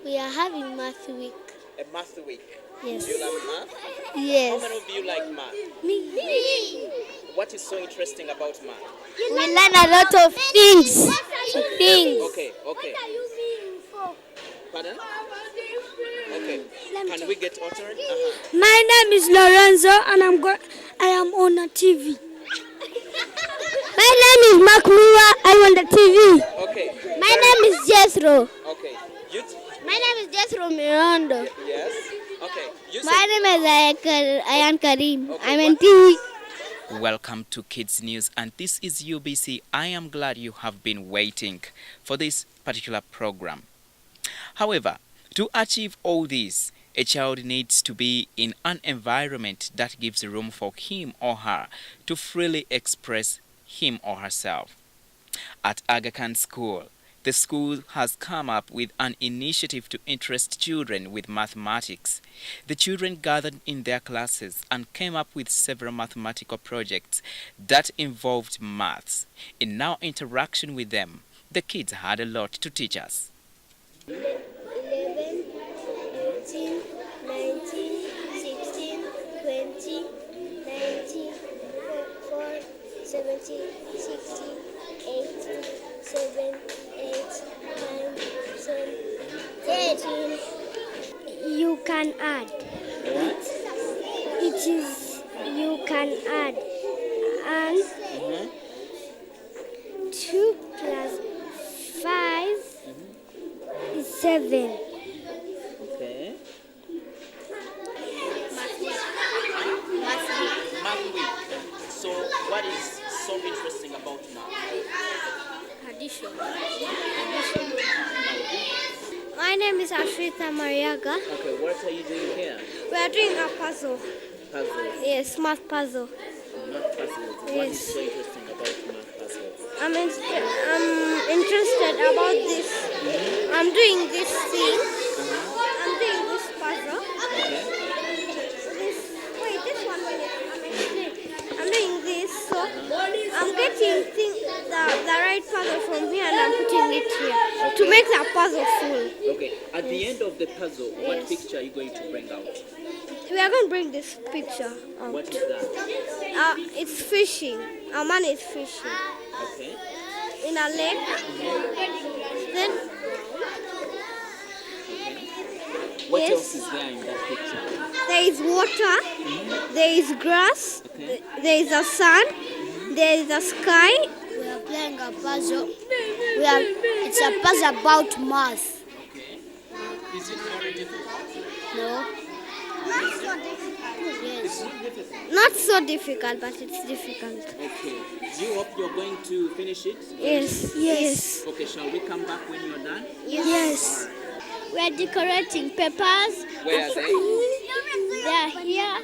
We are having math week. A math week. Yes. Do you love math? Yes. How many of you like math? Me. What is so interesting about math? We learn a lot of things. Okay. Pardon? Okay. Can we get altered? My name is Lorenzo and I am on a TV. My name is Makmura. I'm on the TV. Okay. My name is Jethro. Okay. You My name is Jethro Miranda. yes. Okay. You My name is Ayan Karim. Okay, I'm on TV. Welcome to Kids News, and this is UBC. I am glad you have been waiting for this particular program. However, to achieve all this, a child needs to be in an environment that gives room for him or her to freely express him or herself. At Aghakan School, the school has come up with an initiative to interest children with mathematics. The children gathered in their classes and came up with several mathematical projects that involved maths. In our interaction with them, the kids had a lot to teach us. 11, 18, 19, 16, 20, 19, 4, 17, 16, 18, 7, 8, 9, 10, 13. You can add. What? It is you can add. And 2 plus 5 is 7. Okay. Math Math week. So, what is so interesting about math? addition. My name is Afrita Mariaga. Okay, what are you doing here? We are doing a puzzle. Puzzles. Yes, math puzzle. Math puzzles. What is Yes. so interesting about math puzzles? I'm interested about this. I'm doing this thing. I'm doing this puzzle. Okay. This one minute. I'm doing this. So I'm getting the right puzzle from here and I'm putting it here to make the puzzle full. Okay. At the end of the puzzle, what Yes. picture are you going to bring out? We are going to bring this picture out. What is that? It's fishing. Our man is fishing Okay. in a lake. Then What Yes. else is there in that picture? there is water, there is grass, Okay. there is a sun, there is a sky. We are playing a puzzle. It's a puzzle about math. Okay. Is it very difficult? No. It's not difficult. Not so difficult, but it's difficult. Okay. Do you hope you're going to finish it? Yes. Okay, shall we come back when you're done? Yes. We are decorating papers. Where are they? They are here,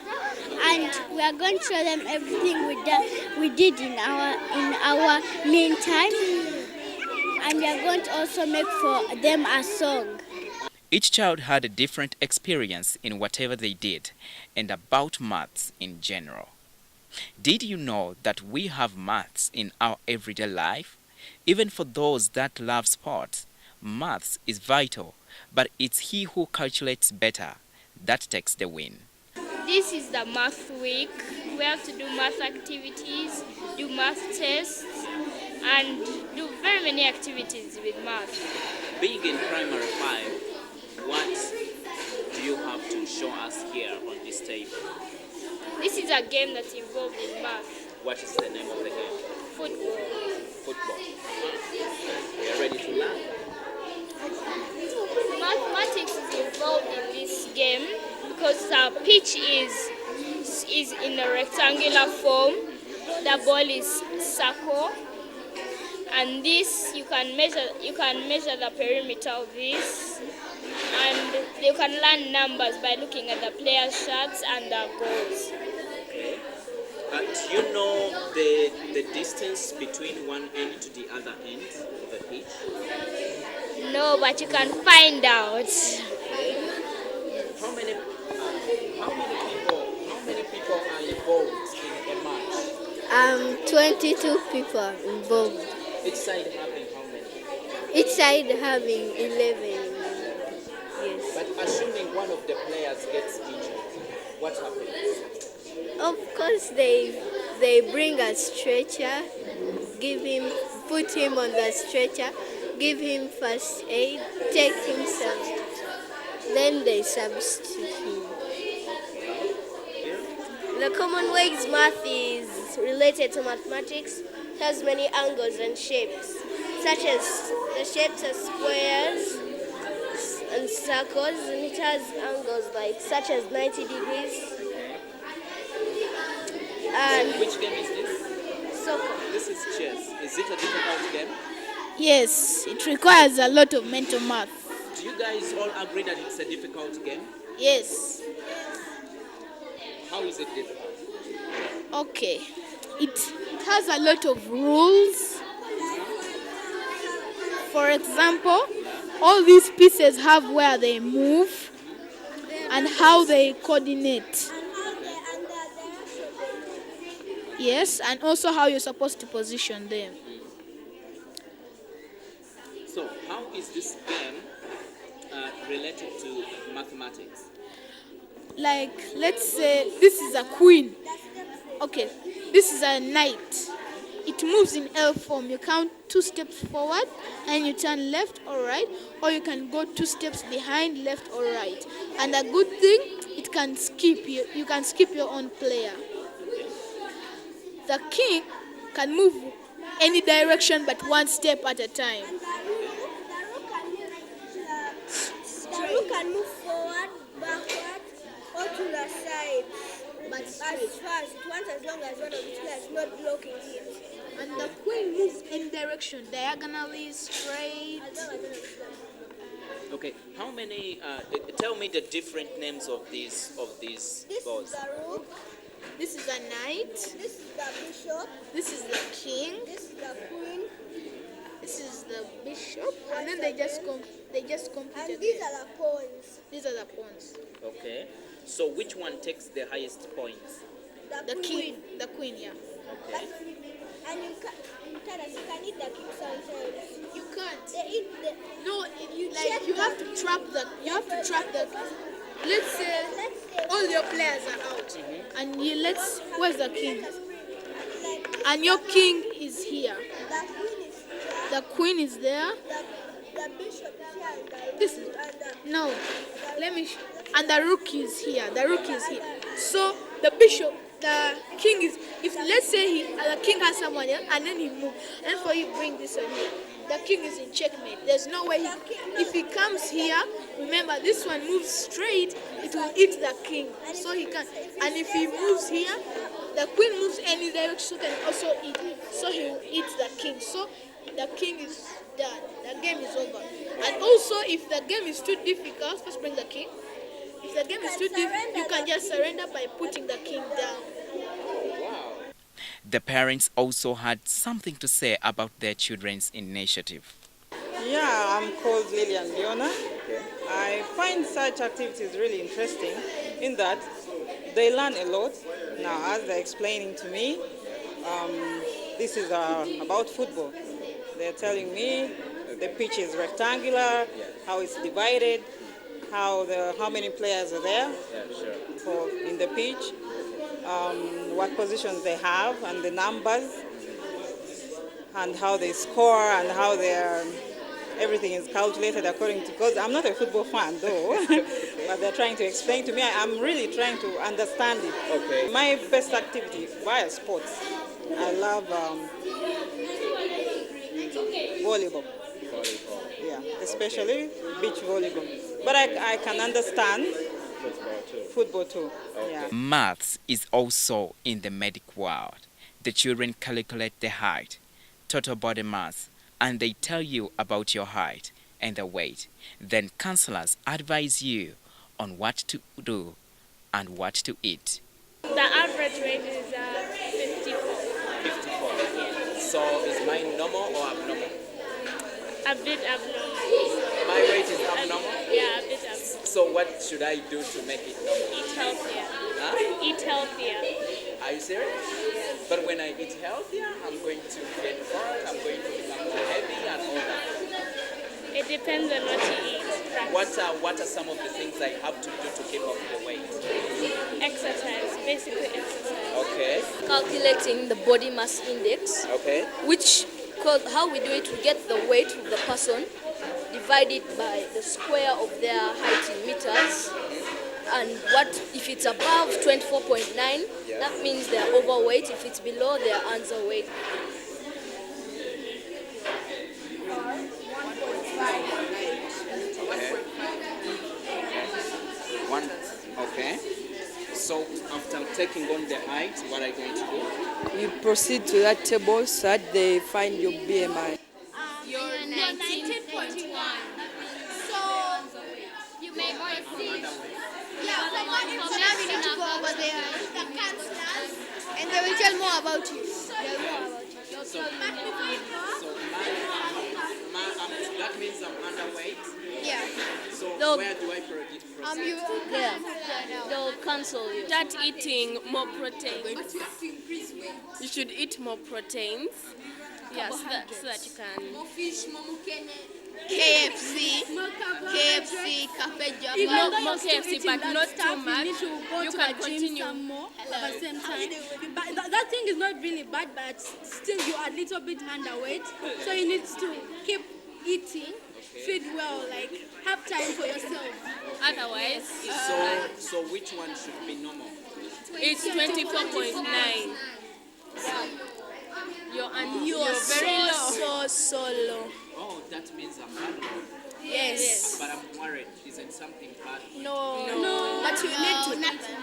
and we are going to show them everything we did in our meantime, and we are going to also make for them a song. Each child had a different experience in whatever they did and about maths in general. Did you know that we have maths in our everyday life? Even for those that love sports, maths is vital, but it's he who calculates better that takes the win. This is the math week. We have to do math activities, do math tests, and do very many activities with math. Being in primary 5, what do you have to show us here on this table? This is a game that's involved in math. What is the name of the game? Football. Football. We are ready to learn. Mathematics is involved in this game because the pitch is in a rectangular form. The ball is circle, and this you can measure the perimeter of this, and you can learn numbers by looking at the players' shirts and the goals. Do you know the distance between one end to the other end of the pitch? No, but you can find out. How many people are involved in a match? 22 people involved. Each side having how many? Each side having 11. assuming one of the players gets injured, what happens? Of course, they bring a stretcher, put him on the stretcher, give him first aid, take him some, then they substitute him. The common ways math is related to mathematics. It has many angles and shapes, such as the shapes are squares and circles, and it has angles such as 90 degrees. And Which game is this? soccer. This is chess. Is it a difficult game? Yes, it requires a lot of mental math. Do you guys all agree that it's a difficult game? Yes. How is it difficult? Okay. It has a lot of rules. For example, all these pieces have where they move and how they coordinate. Yes, and also how you're supposed to position them. So, how is this game related to mathematics? Like, let's say this is a queen. Okay, this is a knight. It moves in L form. You count 2 steps forward and you turn left or right, or you can go 2 steps behind, left or right. And a good thing, it can skip you. You can skip your own player. The king can move any direction but 1 step at a time. The rook can move forward, backward, or to the side. But as far as it wants, as long as one of the players is not blocking it. And the queen moves any direction, diagonally, straight. Okay, how many? Tell me the different names of these This balls. is the rook, This is a knight. this is the bishop, This is the king. this is the queen, This is the bishop. And then they just compete and again. these are the pawns. These are the pawns. Okay, so which one takes the highest points? The king. The queen, yeah. Okay. And you can eat the king sometimes. You can't. They eat the. No, you have to trap the. Let's say all your players are out, and where's the king? And your king is here. The queen is here, The queen is there. the bishop is here, and the This is no. Let me. And the rook is here. The rook is here. So the king is. If let's say the king has someone else, and then he moves, and for you bring this on here. The king is in checkmate. There's no way. If he comes here, remember this one moves straight. It will eat the king, so he can. And if he moves here, the queen moves any direction, can also eat. So he will eat the king. So the king is done. The game is over. And also, if the game is too difficult, first bring the king. If the game is too difficult, you can just surrender by putting the king down. The parents also had something to say about their children's initiative. Yeah, I'm called Lilian Leona. I find such activities really interesting in that they learn a lot. Now, as they're explaining to me, this is about football. They're telling me the pitch is rectangular, how it's divided, how many players are there in the pitch, what positions they have, and the numbers, and how they score, and how everything is calculated according to. Because I'm not a football fan though, but they're trying to explain to me. I'm really trying to understand it. Okay. My best activity via sports, I love volleyball. Yeah, especially beach volleyball. But I can understand football too. Yeah. Maths is also in the medic world. The children calculate the height, total body mass, and they tell you about your height and the weight. Then counselors advise you on what to do and what to eat. The average weight is 54. 54. So is mine normal or abnormal? A bit abnormal. My weight is abnormal? Yeah, a bit abnormal. So what should I do to make it normal? Eat healthier. Huh? Eat healthier. Are you serious? But when I eat healthier, I'm going to get fat, I'm going to become too heavy and all that. It depends on what you eat. What are some of the things I have to do to keep up the weight? Exercise, basically exercise. Okay. Calculating the body mass index, Okay. which how we do it, we get the weight of the person, divide it by the square of their height in meters, and what if it's above 24.9, that means they're overweight. If it's below, they're underweight. One. Okay. So after taking on the height, what are you going to do? You proceed to that table so that they find your BMI. You're 19.1. So you may proceed. Yeah, so now we need to go over there. The counselors, and they will tell more about you. They'll more about you. So that means I'm underweight. Yeah. So where do I proceed? You There. They'll cancel you. Start eating more protein. You should eat more proteins. Yes, so that you can. KFC, Cafe Java. More KFC, but not too much. You can continue. Some more at the same time. But that thing is not really bad, but still you are a little bit underweight. So you need to keep eating, feed well, like have time for yourself. Otherwise, So which one should be normal? it's 24.9. You're very low. So low. Oh, that means I'm bad. Yes. But I'm worried. Isn't something bad? No. But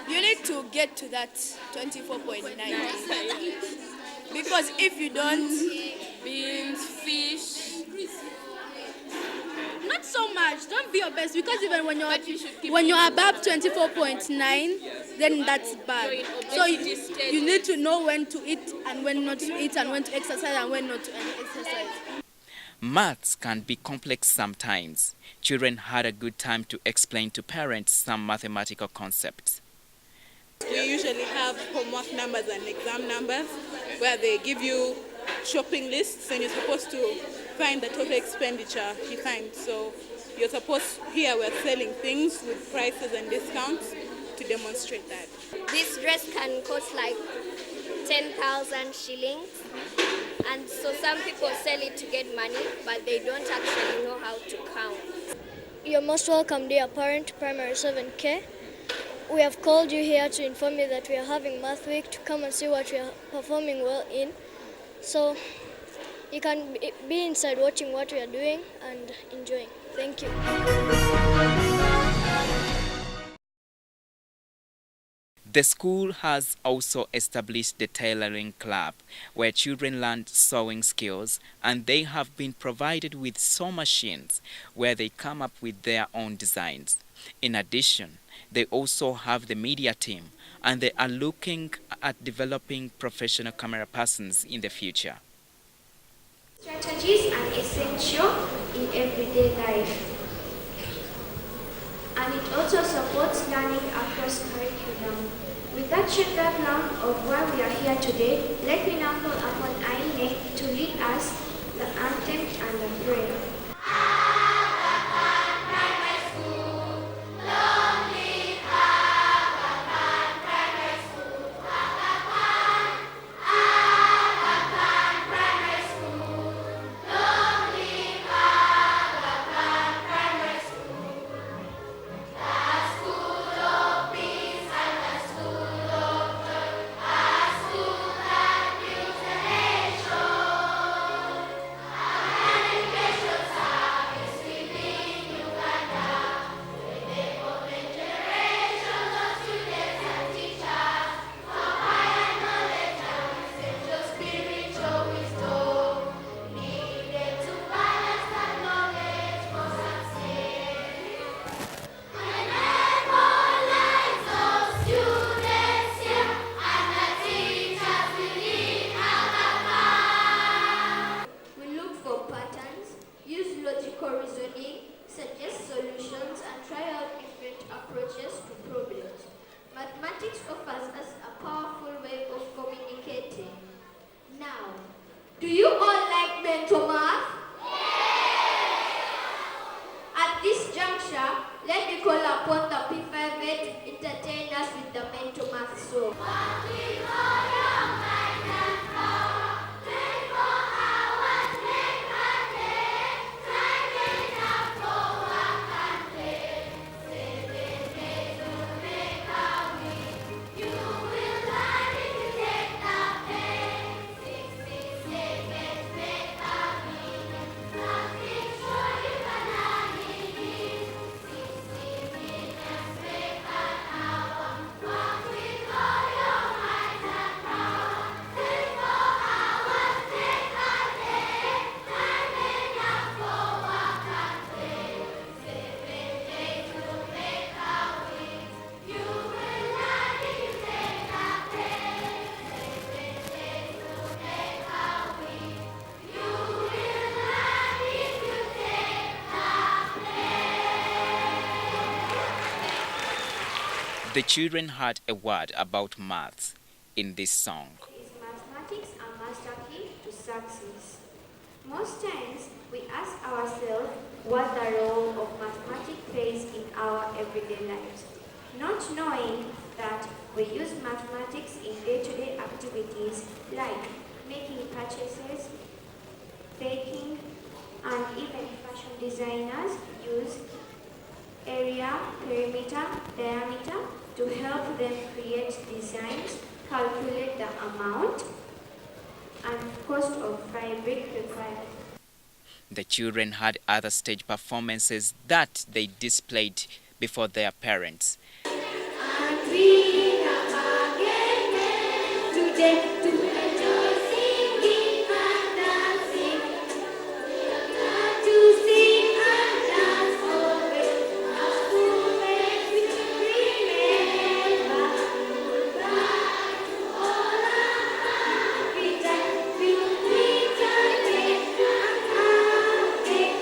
you need to get to that 24.9. Because if you don't, Beans, fish. Not so much. Don't be obese because even when But you should keep you're above 24.9, then that's bad. So you need to know when to eat and when not to eat, and when to exercise and when not to exercise. Maths can be complex sometimes. Children had a good time to explain to parents some mathematical concepts. We usually have homework numbers and exam numbers where they give you shopping lists and you're supposed to find the total expenditure you find. So you're supposed, here we're selling things with prices and discounts to demonstrate that. This dress can cost like 10,000 shillings. And so some people sell it to get money, but they don't actually know how to count. You're most welcome, dear parent, Primary 7K. We have called you here to inform you that we are having Math Week, to come and see what we are performing well in. So you can be inside watching what we are doing and enjoying. Thank you. The school has also established the tailoring club where children learn sewing skills, and they have been provided with sewing machines where they come up with their own designs. In addition, they also have the media team, and they are looking at developing professional camera persons in the future. Strategies are essential in everyday life. And it also supports learning across curriculum. With that shared background of why we are here today, let me now call upon Aine to lead us the anthem and the prayer. Mathematics offers us a powerful way of communicating. Now, do you all like mental math? At this juncture, Natasha, let me call upon the P5 to entertain us with the mental math show. The children had a word about maths in this song. Is mathematics a master key to success? Most times we ask ourselves what the role of mathematics plays in our everyday lives, not knowing that we use mathematics in day-to-day activities like making purchases, baking, and even fashion designers use area, perimeter, diameter to help them create designs, calculate the amount and cost of fabric required. The children had other stage performances that they displayed before their parents. And we have again today to enjoy singing and dancing, to sing and dance always, as to make we remember that all our happy time will meet again and again.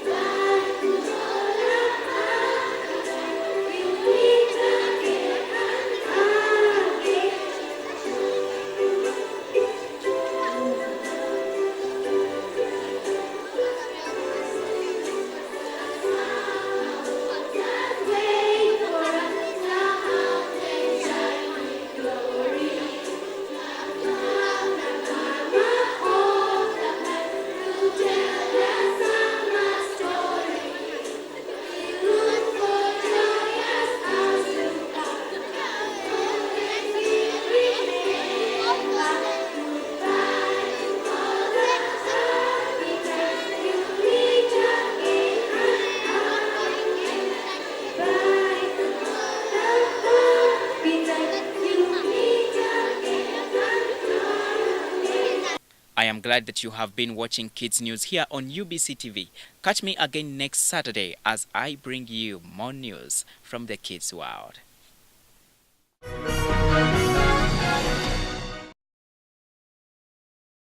That all our happy time will meet again and again. Wait for us, the mountain shining glory. Mama of the night will tell us summer story. Look for joyous hours to come. Always we remember. Goodbye to all the happy times we'll meet again and again. Bye to all the happy times we'll meet again and again. I am glad that you have been watching Kids News here on UBC TV. Catch me again next Saturday as I bring you more news from the kids world.